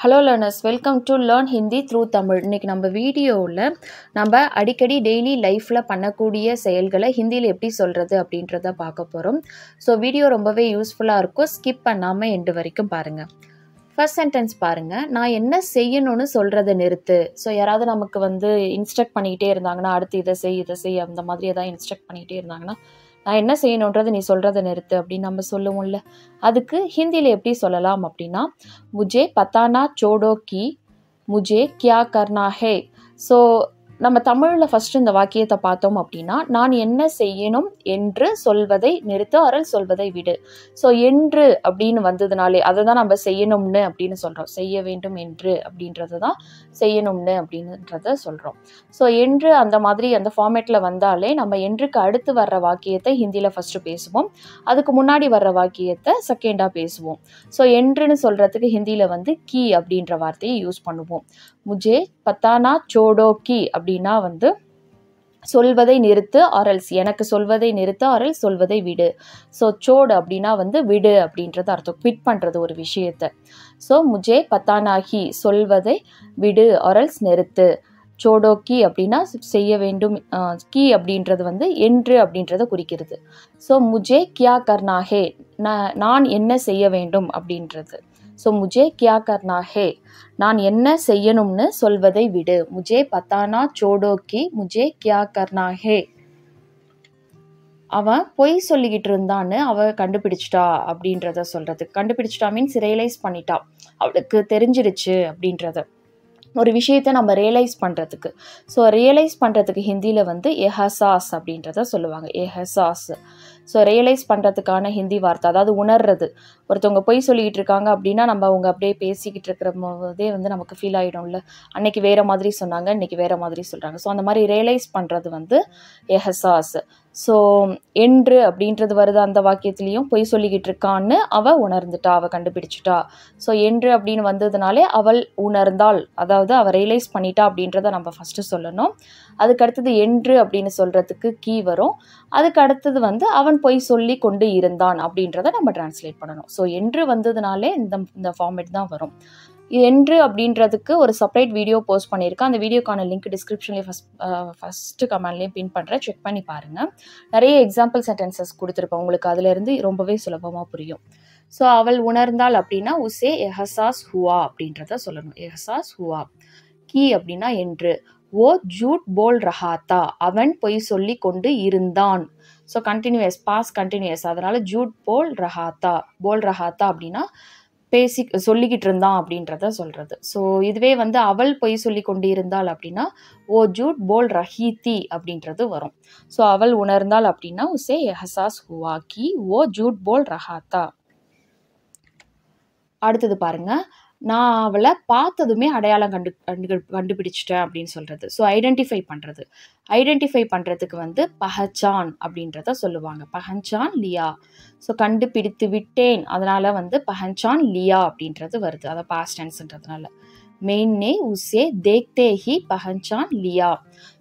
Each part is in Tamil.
Hello learners, welcome to learn Hindi through Tamil. இன்றைக்கி நம்ம வீடியோவில் நம்ம அடிக்கடி டெய்லி லைஃப்பில் பண்ணக்கூடிய செயல்களை ஹிந்தியில் எப்படி சொல்கிறது அப்படின்றத பார்க்க போகிறோம். ஸோ வீடியோ ரொம்பவே யூஸ்ஃபுல்லாக இருக்கும், ஸ்கிப் பண்ணாமல் எண்டு வரைக்கும் பாருங்கள். ஃபர்ஸ்ட் சென்டென்ஸ் பாருங்கள். நான் என்ன செய்யணும்னு சொல்கிறத நிறுத்து. ஸோ யாராவது நமக்கு இன்ஸ்ட்ரக்ட் பண்ணிக்கிட்டே இருந்தாங்கன்னா, அடுத்து இதை செய் அந்த மாதிரி ஏதாவது இன்ஸ்ட்ரக்ட் பண்ணிக்கிட்டே இருந்தாங்கன்னா, நான் என்ன செய்யணுன்றது நீ சொல்கிறத நிறுத்து அப்படின்னு நம்ம சொல்லுவோம்ல. அதுக்கு ஹிந்தியில் எப்படி சொல்லலாம் அப்படின்னா, முஜே பத்தானா சோடோ கி முஜே கியா கர்னா ஹே. ஸோ நம்ம தமிழில் ஃபஸ்ட்டு இந்த வாக்கியத்தை பார்த்தோம் அப்படின்னா, நான் என்ன செய்யணும் என்று சொல்வதை நிறுத்து, அரல் சொல்வதை விடு. ஸோ என்று அப்படின்னு வந்ததுனாலே அதை தான் நம்ம செய்யணும்னு அப்படின்னு சொல்கிறோம். செய்ய வேண்டும் என்று அப்படின்றது தான் செய்யணும்னு அப்படின்றத சொல்கிறோம். ஸோ என்று அந்த மாதிரி அந்த ஃபார்மேட்டில் வந்தாலே நம்ம என்றுக்கு அடுத்து வர்ற வாக்கியத்தை ஹிந்தியில் ஃபஸ்ட்டு பேசுவோம், அதுக்கு முன்னாடி வர்ற வாக்கியத்தை செகண்டாக பேசுவோம். ஸோ என்றுன்னு சொல்கிறதுக்கு ஹிந்தியில் கீ அப்படின்ற வார்த்தையை யூஸ் பண்ணுவோம். முஜே பத்தானா சோடோ கி அப்படின்னா சொல்வதை நிறுத்து ஆரல்ஸ், எனக்கு சொல்வதை நிறுத்து ஆரல் சொல்வதை விடு. ஸோ சோடு அப்படின்னா விடு அப்படின்றது அர்த்தம், குவிட் பண்ணுறது ஒரு விஷயத்தை. ஸோ முஜே பத்தானாகி சொல்வதை விடு ஆரல்ஸ் நிறுத்து. சோடோ கி அப்படின்னா செய்ய வேண்டும், கி அப்படின்றது என்று அப்படின்றத குறிக்கிறது. ஸோ முஜே கியா கர்னா ஹே, நான் என்ன செய்ய வேண்டும் அப்படின்றது. ஸோ முஜே கியா கர்னா ஹே, நான் என்ன செய்யணும்னு சொல்வதை விடு. முஜே பத்தானா சோடோ கி முஜே கியா கர்னா ஹே. அவன் பொய் சொல்லிக்கிட்டு இருந்தான்னு அவ கண்டுபிடிச்சிட்டா அப்படின்றத சொல்கிறதுக்கு. கண்டுபிடிச்சிட்டா மீன்ஸ் ரியலைஸ் பண்ணிட்டா, அவளுக்கு தெரிஞ்சிருச்சு அப்படின்றத, ஒரு விஷயத்தை நம்ம ரியலைஸ் பண்ணுறதுக்கு. ஸோ ரியலைஸ் பண்ணுறதுக்கு ஹிந்தியில் எஹசாஸ் அப்படின்றத சொல்லுவாங்க. எஹசாஸ். ஸோ ரியலைஸ் பண்ணுறதுக்கான ஹிந்தி வார்த்தை, அதாவது உணர்றது. ஒருத்தவங்க பொய் சொல்லிக்கிட்டு இருக்காங்க அப்படின்னா நம்ம அவங்க அப்படியே பேசிக்கிட்டு இருக்கிற போதே நமக்கு ஃபீல் ஆகிடும்ல, அன்னைக்கு வேறு மாதிரி சொன்னாங்க, இன்றைக்கி வேறு மாதிரி சொல்கிறாங்க. ஸோ அந்த மாதிரி ரியலைஸ் பண்ணுறது எஹசாஸ். ஸோ என்று அப்படின்றது வருது அந்த வாக்கியத்துலேயும், பொய் சொல்லிக்கிட்டு இருக்கான்னு அவள் உணர்ந்துட்டா, அவள் கண்டுபிடிச்சிட்டா. ஸோ என்று அப்படின்னு வந்ததுனாலே அவள் உணர்ந்தாள், அதாவது அவள் ரியலைஸ் பண்ணிட்டா அப்படின்றத நம்ம ஃபஸ்ட்டு சொல்லணும். அதுக்கு அடுத்தது என்று அப்படின்னு சொல்கிறதுக்கு கீ வரும். அதுக்கு அடுத்தது அவன் பொய் சொல்லி கொண்டு இருந்தான் அப்படின்றத நம்ம டிரான்ஸ்லேட் பண்ணணும். ஸோ என்று வந்ததுனாலே இந்த ஃபார்மேட் தான் வரும். என்று அப்படின்றதுக்கு ஒரு செப்பரேட் வீடியோ போஸ்ட் பண்ணியிருக்கேன். அந்த வீடியோக்கான லிங்க் டிஸ்கிரிப்ஷன்லேயே ஃபஸ்ட்டு கமெண்ட்லேயும் பின் பண்ணுறேன், செக் பண்ணி பாருங்கள். நிறைய எக்ஸாம்பிள் சென்டென்சஸ் கொடுத்துருப்பேன் உங்களுக்கு, அதுலேருந்து ரொம்பவே சுலபமாக புரியும். ஸோ அவள் உணர்ந்தாள் அப்படின்னா உசே எஹசாஸ் ஹுவா அப்படின்றத சொல்லணும். எஹசாஸ் ஹுவா. கி அப்படின்னா என்று. ஓ ஜூட் போல் ரஹாத்தா, அவன் பொய் சொல்லி கொண்டு இருந்தான். ஸோ கண்டினியூஸ், பாஸ் கண்டினியூஸ், அதனால் ஜூட் போல் ரஹாத்தா. போல் ரஹாத்தா அப்படின்னா சொல்லிக்கிட்டு இருந்தான் அப்படின்றத சொல்கிறது. ஸோ இதுவே அவள் பொய் சொல்லி கொண்டு இருந்தாள் அப்படின்னா ஓ ஜூட் போல் ரஹீத்தி அப்படின்றது வரும். ஸோ அவள் உணர்ந்தாள் அப்படின்னா உசே எஹசாஸ் ஹுவா கி ஓ ஜூட் போல் ரஹாத்தா. அடுத்தது பாருங்க, நான் அவளை பார்த்ததுமே அடையாளம் கண்டுபிடிச்சிட்டேன் அப்படின்னு சொல்கிறது. ஸோ ஐடென்டிஃபை பண்ணுறது. ஐடென்டிஃபை பண்ணுறதுக்கு பஹச்சான் அப்படின்றத சொல்லுவாங்க. பஹச்சான் லியா. ஸோ கண்டுபிடித்து விட்டேன், அதனால் பஹச்சான் லியா அப்படின்றது வருது, அதை பாஸ்ட் டென்ஸ்ன்றதுனால. மெயின்னே உசே தேக்தே ஹி பஹச்சான் லியா.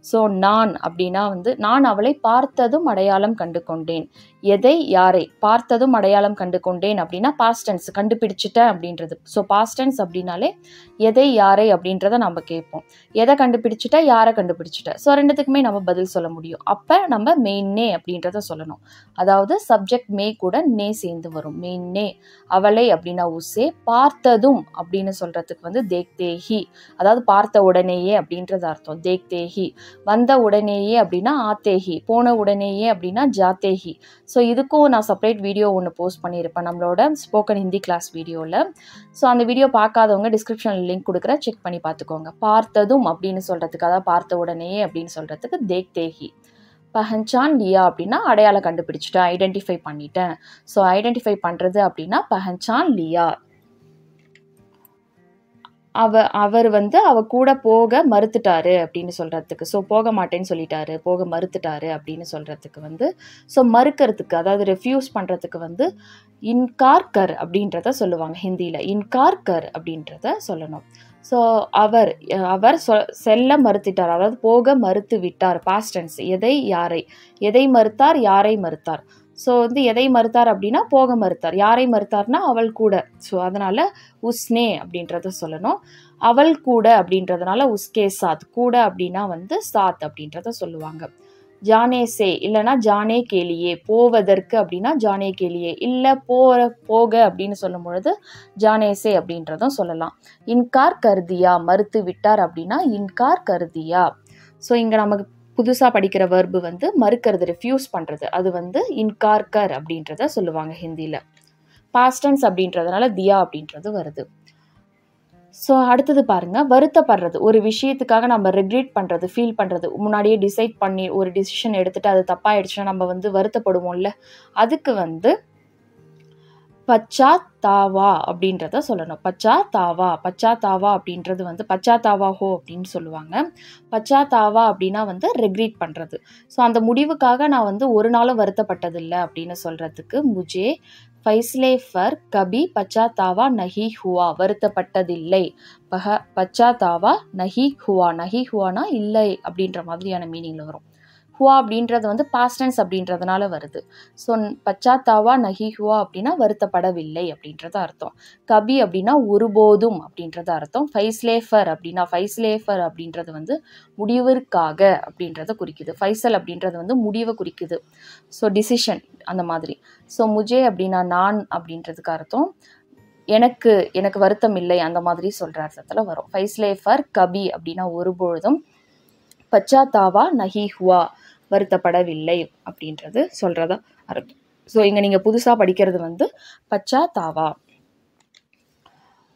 ஸோ நான் அப்படின்னா நான் அவளை பார்த்ததும் அடையாளம் கண்டு கொண்டேன். எதை யாரை பார்த்ததும் அடையாளம் கண்டு கொண்டேன் அப்படின்னா பாஸ்ட் டென்ஸ், கண்டுபிடிச்சிட்டேன் அப்படின்றது. ஸோ பாஸ்ட் டென்ஸ் அப்படின்னாலே எதை யாரை அப்படின்றத நம்ம கேட்போம். எதை கண்டுபிடிச்சிட்ட, யாரை கண்டுபிடிச்சிட்ட. ஸோ ரெண்டுத்துக்குமே நம்ம பதில் சொல்ல முடியும். அப்போ நம்ம மெயின்னே அப்படின்றத சொல்லணும். அதாவது சப்ஜெக்ட் மே கூட நே சேர்ந்து வரும். மெயின்னே. அவளை அப்படின்னா உசே, பார்த்ததும் அப்படின்னு சொல்கிறதுக்கு தேக்தேஹி, அதாவது பார்த்த உடனேயே அப்படின்றது அர்த்தம். தேக்தேஹி. வந்த உடனேயே அப்படின்னா ஆத்தேஹி, போன உடனேயே அப்படின்னா ஜாத்தேஹி. ஸோ இதுக்கும் நான் செப்பரேட் வீடியோ ஒன்று போஸ்ட் பண்ணியிருப்பேன் நம்மளோட ஸ்போக்கன் ஹிந்தி கிளாஸ் வீடியோவில். ஸோ அந்த வீடியோ பார்க்காதவங்க டிஸ்கிரிப்ஷனில் லிங்க் கொடுக்குறேன், செக் பண்ணி பார்த்துக்கோங்க. பார்த்ததும் அப்படின்னு சொல்கிறதுக்கு, அதாவது பார்த்த உடனேயே அப்படின்னு சொல்கிறதுக்கு தேக்தேஹி. பஹச்சான் லியா அப்படின்னா அடையாளம் கண்டுபிடிச்சிட்டேன், ஐடென்டிஃபை பண்ணிட்டேன். ஸோ ஐடென்டிஃபை பண்ணுறது அப்படின்னா பஹச்சான் லியா. அவர் அவ கூட போக மறுத்துட்டாரு அப்படின்னு சொல்கிறதுக்கு. ஸோ போக மாட்டேன்னு சொல்லிட்டாரு, போக மறுத்துட்டாரு அப்படின்னு சொல்கிறதுக்கு ஸோ மறுக்கிறதுக்கு, அதாவது ரெஃப்யூஸ் பண்ணுறதுக்கு இன்கார் கர் அப்படின்றத சொல்லுவாங்க ஹிந்தியில். இன்கார் கர் அப்படின்றத சொல்லணும். ஸோ அவர் செல்ல மறுத்துட்டார், அதாவது போக மறுத்து விட்டார், பாஸ்ட் டென்ஸ். எதை யாரை, எதை மறுத்தார், யாரை மறுத்தார். ஸோ வந்து எதை மறுத்தார் அப்படின்னா போக மறுத்தார். யாரை மறுத்தார்னா அவள் கூட. ஸோ அதனால் உஸ்னே அப்படின்றத சொல்லணும். அவள் கூட அப்படின்றதுனால உஸ்கே சாத், கூட அப்படின்னா வந்து சாத் அப்படின்றத சொல்லுவாங்க. ஜானே சே இல்லைனா ஜானே கேலியே, போவதற்கு அப்படின்னா ஜானே கேலியே, இல்லை போக அப்படின்னு சொல்லும் பொழுது ஜானே சே அப்படின்றதும் சொல்லலாம். இன்கார் கர்தியா, மறுத்து விட்டார் அப்படின்னா இன்கார் கர்தியா. ஸோ இங்கே நமக்கு புதுசாக படிக்கிற வெர்பு வந்து மறுக்கிறது, ரிஃப்யூஸ் பண்ணுறது, அது வந்து இன்கார் கர் அப்படின்றத சொல்லுவாங்க ஹிந்தியில். பாஸ்டன்ஸ் அப்படின்றதுனால தியா அப்படின்றது வருது. ஸோ அடுத்தது பாருங்கள், வருத்தப்படுறது. ஒரு விஷயத்துக்காக நம்ம ரெக்ரெட் பண்ணுறது, ஃபீல் பண்ணுறது, முன்னாடியே டிசைட் பண்ணி ஒரு டிசிஷன் எடுத்துகிட்டு அது தப்பாகிடுச்சுன்னா நம்ம வந்து வருத்தப்படுவோம்ல, அதுக்கு வந்து பச்சா தாவா அப்படின்றத சொல்லணும். பச்சா தாவா அப்படின்றது வந்து பச்சா தாவா ஹோ அப்படின்னு சொல்லுவாங்க. பச்சா தாவா அப்படின்னா வந்து ரெக்ரெட் பண்ணுறது. ஸோ அந்த முடிவுக்காக நான் வந்து ஒரு நாளும் வருத்தப்பட்டதில்லை அப்படின்னு சொல்கிறதுக்கு முஜே ஃபைஸ்லே ஃபர் கபி பச்சா தாவா நஹி ஹுவா, வருத்தப்பட்டதில்லை. பச்சா தாவா நஹி ஹுவானா இல்லை அப்படின்ற மாதிரியான மீனிங்கில் வரும். ஹுவா அப்படின்றது வந்து பாஸ்டன்ஸ் அப்படின்றதுனால வருது. ஸோ பச்சாத்தாவா நஹி ஹுவா அப்படின்னா வருத்தப்படவில்லை அப்படின்றது அர்த்தம். கபி அப்படின்னா ஒருபோதும் அப்படின்றது அர்த்தம். ஃபைஸ்லேஃபர் அப்படின்றது வந்து முடிவிற்காக அப்படின்றத குறிக்குது. ஃபைசல் அப்படின்றது வந்து முடிவை குறிக்குது. ஸோ டிசிஷன் அந்த மாதிரி. ஸோ முஜே அப்படின்னா நான் அப்படின்றதுக்கு அர்த்தம். எனக்கு வருத்தம் இல்லை அந்த மாதிரி சொல்கிற அர்த்தத்தில் வரும். ஃபைஸ்லேஃபர் கபி அப்படின்னா ஒருபொழுதும், பச்சாத்தாவா நஹி ஹுவா வருத்தப்படவில்லை அப்படின்றது சொல்கிறதா அர்த்தம். ஸோ இங்கே நீங்கள் புதுசாக படிக்கிறது வந்து பச்சாத்தாவா.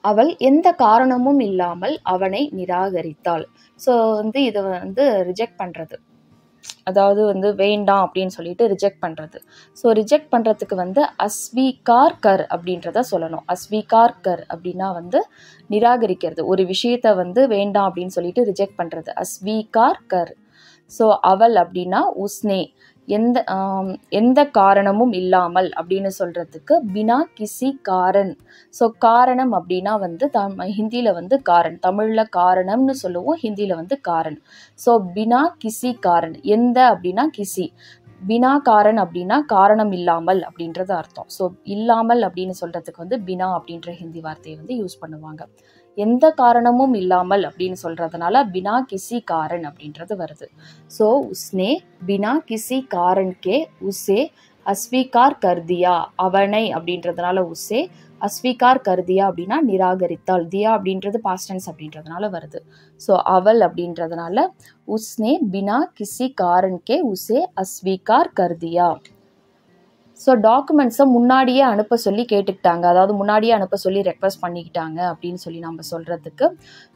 அவள் எந்த காரணமும் இல்லாமல் அவனை நிராகரித்தாள். ஸோ வந்து இதை வந்து ரிஜெக்ட் பண்ணுறது, அதாவது வந்து வேண்டாம் அப்படின்னு சொல்லிட்டு ரிஜெக்ட் பண்ணுறது. ஸோ ரிஜெக்ட் பண்ணுறதுக்கு வந்து அஸ்வீகார் கர் அப்படின்றத சொல்லணும். அஸ்வீகார் கர் அப்படின்னா வந்து நிராகரிக்கிறது, ஒரு விஷயத்தை வந்து வேண்டாம் அப்படின்னு சொல்லிட்டு ரிஜெக்ட் பண்ணுறது, அஸ்வீகார் கர். ஸோ அவள் அப்படின்னா உஸ்னே, எந்த காரணமும் இல்லாமல் அப்படின்னு சொல்கிறதுக்கு பினா கிசி காரன். ஸோ காரணம் அப்படின்னா வந்து ஹிந்தியில் வந்து காரன், தமிழில் காரணம்னு சொல்லுவோம், ஹிந்தியில் வந்து காரன். ஸோ பினா கிசி காரன், எந்த அப்படின்னா கிசி, பினா காரன் அப்படின்னா காரணம் இல்லாமல் அப்படின்றது அர்த்தம். ஸோ இல்லாமல் அப்படின்னு சொல்கிறதுக்கு வந்து பினா அப்படின்ற ஹிந்தி வார்த்தையை வந்து யூஸ் பண்ணுவாங்க. எந்த காரணமும் இல்லாமல் அப்படின்னு சொல்கிறதுனால பினா கிசி காரன் அப்படின்றது வருது. ஸோ உஸ்னே பினா கிசி காரன் கே உசே அஸ்வீகார் கர்தியா, அவனை அப்படின்றதுனால உசே, அஸ்வீகார் கர்தியா அப்படின்னா நிராகரித்தாள், தியா அப்படின்றது பாஸ்டன்ஸ் அப்படின்றதுனால வருது. ஸோ அவள் அப்படின்றதுனால உஸ்னே பினா கிசி காரன் கே உசே அஸ்வீகார் கர்தியா. ஸோ டாக்குமெண்ட்ஸை முன்னாடியே அனுப்ப சொல்லி கேட்டுக்கிட்டாங்க, அதாவது முன்னாடியே அனுப்ப சொல்லி ரெக்வஸ்ட் பண்ணிக்கிட்டாங்க அப்படின்னு சொல்லி நம்ம சொல்கிறதுக்கு.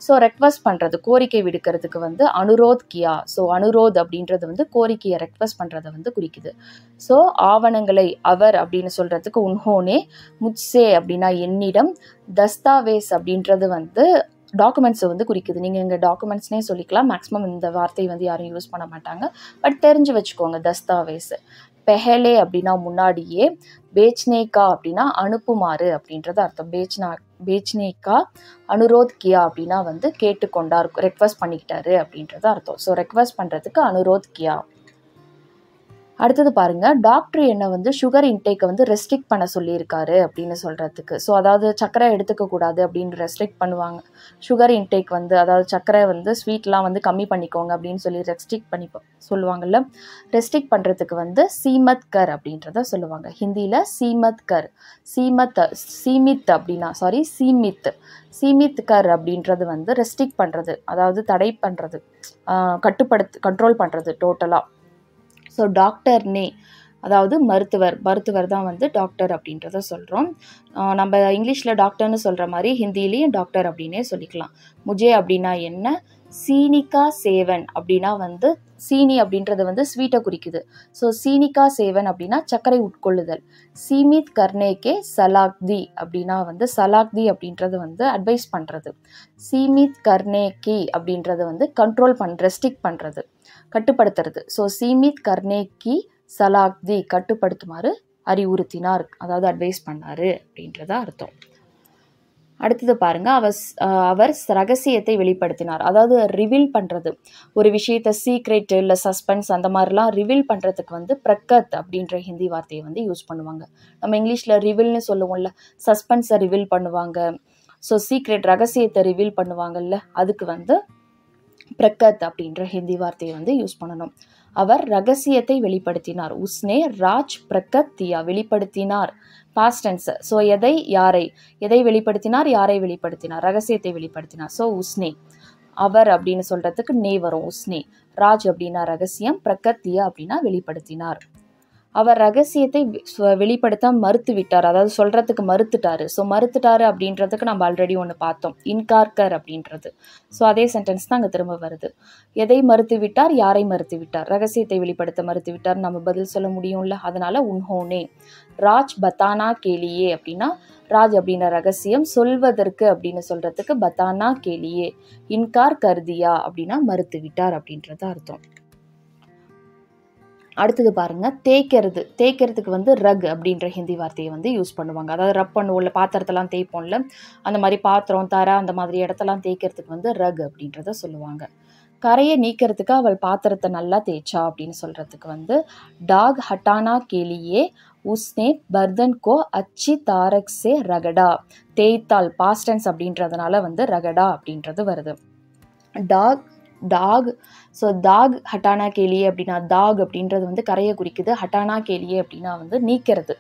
ஸோ ரெக்வஸ்ட் பண்ணுறது, கோரிக்கை விடுக்கிறதுக்கு வந்து அனுரோத் கியா. ஸோ அனுரோத் அப்படின்றது வந்து கோரிக்கையை ரெக்வஸ்ட் பண்ணுறதை வந்து குறிக்குது. ஸோ ஆவணங்களை அவர் அப்படின்னு சொல்கிறதுக்கு உன்ஹோனே, முட்சே அப்படின்னா என்னிடம், தஸ்தாவேஸ் அப்படின்றது வந்து டாக்குமெண்ட்ஸை வந்து குறிக்குது. நீங்கள் இங்கே டாக்குமெண்ட்ஸ்னே சொல்லிக்கலாம், மேக்ஸிமம் இந்த வார்த்தை வந்து யாரும் யூஸ் பண்ண மாட்டாங்க, பட் தெரிஞ்சு வச்சுக்கோங்க தஸ்தாவேஸ். பெஹலே அப்படின்னா முன்னாடியே, பேச்னேகா அப்படின்னா அனுப்புமாறு அப்படின்றது அர்த்தம். பேச்னேகா, அனுரோத் கியா அப்படின்னா வந்து கேட்டுக்கொண்டார், ரெக்வஸ்ட் பண்ணிக்கிட்டாரு அப்படின்றது அர்த்தம். ஸோ ரெக்வஸ்ட் பண்ணுறதுக்கு அனுரோத் கியா. அடுத்தது பாருங்க, டாக்டர் என்ன வந்து சுகர் இன்டேக்கை வந்து ரெஸ்ட்ரிக்ட் பண்ண சொல்லியிருக்காரு அப்படின்னு சொல்கிறதுக்கு. ஸோ அதாவது சர்க்கரை எடுத்துக்கக்கூடாது அப்படின்னு ரெஸ்ட்ரிக்ட் பண்ணுவாங்க. சுகர் இன்டேக் வந்து, அதாவது சர்க்கரை வந்து ஸ்வீட்லாம் வந்து கம்மி பண்ணிக்கோங்க அப்படின்னு சொல்லி ரெஸ்ட்ரிக்ட் பண்ணி சொல்லுவாங்கள்ல. ரெஸ்ட்ரிக்ட் பண்ணுறதுக்கு வந்து சீமத் கர் அப்படின்றத சொல்லுவாங்க. ஹிந்தியில் சீமத் கர், சீமித் அப்படின்னா சீமித் கர் அப்படின்றது வந்து ரெஸ்ட்ரிக்ட் பண்ணுறது, அதாவது தடை பண்ணுறது, கண்ட்ரோல் பண்ணுறது டோட்டலாக. ஸோ டாக்டர்னே அதாவது மருத்துவர் தான் வந்து டாக்டர் அப்படின்றத சொல்கிறோம். நம்ம இங்கிலீஷில் டாக்டர்னு சொல்கிற மாதிரி ஹிந்திலையும் டாக்டர் அப்படின்னே சொல்லிக்கலாம். முஜே அப்படின்னா என்ன, சீனிகா சேவன் அப்படின்னா வந்து சீனி அப்படின்றது வந்து ஸ்வீட்டை குறிக்குது. ஸோ சீனிகா சேவன் அப்படின்னா சர்க்கரை உட்கொள்ளுதல். சீமித் கர்னேக்கே சலாக்தி அப்படின்னா வந்து சலாக்தி அப்படின்றது வந்து அட்வைஸ் பண்ணுறது. சீமித் கர்னேக்கி அப்படின்றது வந்து ரெஸ்ட்ரிக்ட் பண்ணுறது, கட்டுப்படுத்துறது. ஸோ சீமித் கர்னேக்கி சலாக்தி கட்டுப்படுத்துமாறு அறிவுறுத்தினார், அதாவது அட்வைஸ் பண்ணாரு அப்படின்றத அர்த்தம். அடுத்தது பாருங்க, அவர் ரகசியத்தை வெளிப்படுத்தினார். அதாவது ரிவீல் பண்றது. ஒரு விஷயத்த சீக்ரெட் இல்ல சஸ்பென்ஸ் அந்த மாதிரிலாம் ரிவீல் பண்றதுக்கு வந்து பிரகத் அப்படின்ற ஹிந்தி வார்த்தையை வந்து யூஸ் பண்ணுவாங்க. நம்ம இங்கிலீஷ்ல ரிவீல்னு சொல்லுவோம்ல, சஸ்பென்ஸை ரிவீல் பண்ணுவாங்க. ஸோ சீக்ரெட் ரகசியத்தை ரிவீல் பண்ணுவாங்கல்ல, அதுக்கு வந்து பிரகத் அப்படின்ற ஹிந்தி வார்த்தையை வந்து யூஸ் பண்ணணும். அவர் ரகசியத்தை வெளிப்படுத்தினார். உஸ்னே ராஜ் பிரகத் தியா, வெளிப்படுத்தினார். Past tense. ஸோ எதை வெளிப்படுத்தினார், யாரை வெளிப்படுத்தினார், ரகசியத்தை வெளிப்படுத்தினார். ஸோ உஸ்னே, அவர் அப்படின்னு சொல்றதுக்கு நே வரும். உஸ்னே. ராஜ் அப்படின்னா ரகசியம், பிரகத் தியா அப்படின்னா வெளிப்படுத்தினார். அவர் ரகசியத்தை வெளிப்படுத்த மறுத்து விட்டார், அதாவது சொல்றதுக்கு மறுத்துட்டாரு. ஸோ மறுத்துட்டாரு அப்படின்றதுக்கு நம்ம ஆல்ரெடி ஒன்று பார்த்தோம், இன்கார்கர் அப்படின்றது. ஸோ அதே சென்டென்ஸ் தான் அங்கே திரும்ப வருது. எதை மறுத்து விட்டார், யாரை மறுத்து விட்டார், ரகசியத்தை வெளிப்படுத்த மறுத்து விட்டார் நம்ம பதில் சொல்ல முடியும்ல, அதனால உன்ஹோனே. ராஜ் பத்தானா கேலியே அப்படின்னா, ராஜ் அப்படின்ற ரகசியம் சொல்வதற்கு அப்படின்னு சொல்றதுக்கு பத்தானா கேலியே. இன்கார் கர்தியா அப்படின்னா மறுத்து விட்டார் அப்படின்றது அர்த்தம். அடுத்தது பாருங்க, தேய்க்கிறதுக்கு வந்து ரக் அப்படின்ற ஹிந்தி வார்த்தையை வந்து யூஸ் பண்ணுவாங்க. அதாவது ரப் பண்ணுவோம்ல, பாத்திரத்தெல்லாம் தேய்ப்போம்ல, அந்த மாதிரி பாத்திரம் தர அந்த மாதிரி இடத்தெல்லாம் தேய்க்கிறதுக்கு வந்து ரக் அப்படின்றத சொல்லுவாங்க. கரையை நீக்கிறதுக்கு அவள் பாத்திரத்தை நல்லா தேய்ச்சா அப்படின்னு சொல்றதுக்கு வந்து டாக் ஹட்டானா கேலியே உஸ்னே பர்தன் கோ அச்சி தாரக் சே ரகடா. தேய்த்தால் பாஸ்ட் டென்ஸ் அப்படின்றதுனால வந்து ரகடா அப்படின்றது வருது. டாக் ஸோ தாக் ஹட்டானா கேலியே அப்படின்னா, தாக் அப்படின்றது வந்து கரையை குறிக்குது. ஹட்டானா கேலியே அப்படின்னா வந்து நீக்கிறது,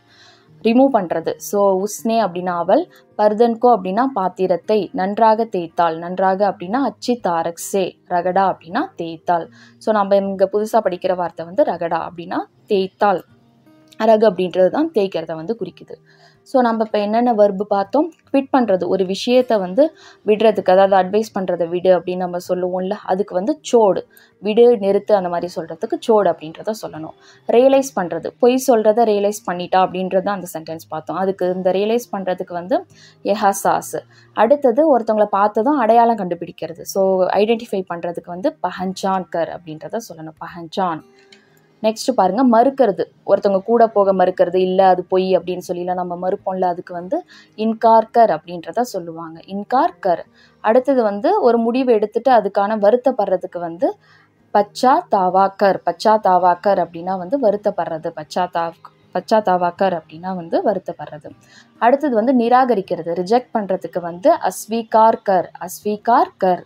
ரிமூவ் பண்ணுறது. ஸோ உஸ்னே அப்படின்னா அவள், பர்தன்கோ அப்படின்னா பாத்திரத்தை நன்றாக தேய்த்தாள். நன்றாக அப்படின்னா அச்சி தாரக் சே, ரகடா அப்படின்னா தேய்த்தாள். ஸோ நம்ம இங்கே புதுசாக படிக்கிற வார்த்தை வந்து ரகடா அப்படின்னா தேய்த்தாள். ரகு அப்படின்றது தான் தேய்க்கிறத வந்து குறிக்குது. ஸோ நம்ம இப்போ என்னென்ன வர்பு பார்த்தோம், குவிட் பண்ணுறது, ஒரு விஷயத்தை வந்து விடுறதுக்கு, அதாவது அட்வைஸ் பண்ணுறதை விடு அப்படின்னு நம்ம சொல்லுவோம்ல, அதுக்கு வந்து சோடு, விடு நிறுத்து அந்த மாதிரி சொல்கிறதுக்கு சோடு அப்படின்றத சொல்லணும். ரியலைஸ் பண்ணுறது, பொய் சொல்கிறத ரியலைஸ் பண்ணிட்டா அப்படின்றது அந்த சென்டென்ஸ் பார்த்தோம். அதுக்கு இந்த ரியலைஸ் பண்ணுறதுக்கு வந்து எஹசாஸ். அடுத்தது ஒருத்தவங்களை பார்த்ததும் அடையாளம் கண்டுபிடிக்கிறது, ஸோ ஐடென்டிஃபை பண்ணுறதுக்கு வந்து பஹன்சான் கர் அப்படின்றத சொல்லணும், பஹன்சான். நெக்ஸ்ட் பாருங்க, மறுக்கிறது, ஒருத்தவங்க கூட போக மறுக்கிறது, இல்லை அது பொய் அப்படின்னு சொல்லிலாம் நம்ம மறுப்போம்ல, அதுக்கு வந்து இன்கார்கர் அப்படின்றத சொல்லுவாங்க, இன்கார்கர். அடுத்தது வந்து ஒரு முடிவு எடுத்துட்டு அதுக்கான வருத்தப்படுறதுக்கு வந்து பச்சா தாவாக்கர் அப்படின்னா வந்து வருத்தப்படுறது, பச்சாத்தாவாக்கர் அப்படின்னா வந்து வருத்தப்படுறது. அடுத்தது வந்து நிராகரிக்கிறது, ரிஜெக்ட் பண்ணுறதுக்கு வந்து அஸ்வீகார்கர்.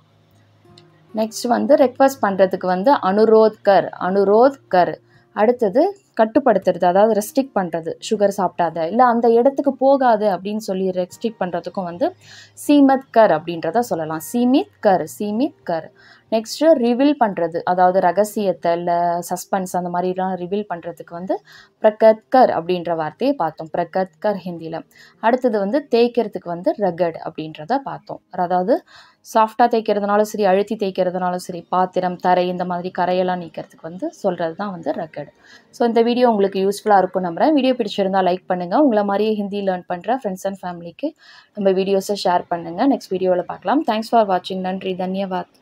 நெக்ஸ்ட் வந்து ரெக்வஸ்ட் பண்ணுறதுக்கு வந்து அனுரோத்கர். அடுத்தது கட்டுப்படுத்துறது, அதாவது ரெஸ்ட்ரிக்ட் பண்ணுறது, சுகர் சாப்பிடாத இல்லை அந்த இடத்துக்கு போகாது அப்படின்னு சொல்லி ரெஸ்ட்ரிக்ட் பண்ணுறதுக்கும் வந்து சீமத்கர் அப்படின்றத சொல்லலாம், சீமித்கர். நெக்ஸ்ட்டு ரிவீல் பண்ணுறது, அதாவது ரகசியத்தை இல்லை சஸ்பென்ஸ் அந்த மாதிரிலாம் ரிவீல் பண்ணுறதுக்கு வந்து பிரகத்கர் அப்படின்ற வார்த்தையை பார்த்தோம், பிரகத்கர் ஹிந்தியில். அடுத்தது வந்து தேய்க்கிறதுக்கு வந்து ரகட் அப்படின்றத பார்த்தோம். அதாவது சாஃப்டாக தேய்க்கிறதுனாலும் சரி, அழுத்தி தேய்க்கிறதுனாலும் சரி, பாத்திரம் தரை இந்த மாதிரி கரையெல்லாம் நீக்கிறதுக்கு வந்து சொல்கிறது தான் வந்து ரகட். ஸோ இந்த வீடியோ உங்களுக்கு யூஸ்ஃபுல்லாக இருக்கும் நம்புறேன். வீடியோ பிடிச்சிருந்தால் லைக் பண்ணுங்கள். உங்களை மாதிரியே ஹிந்தி லேர்ன் பண்ணுற ஃப்ரெண்ட்ஸ் அண்ட் ஃபேமிலிக்கு நம்ம வீடியோஸை ஷேர் பண்ணுங்கள். நெக்ஸ்ட் வீடியோவில் பார்க்கலாம். தேங்க்ஸ் ஃபார் வாட்சிங். நன்றி, தன்யவாத்.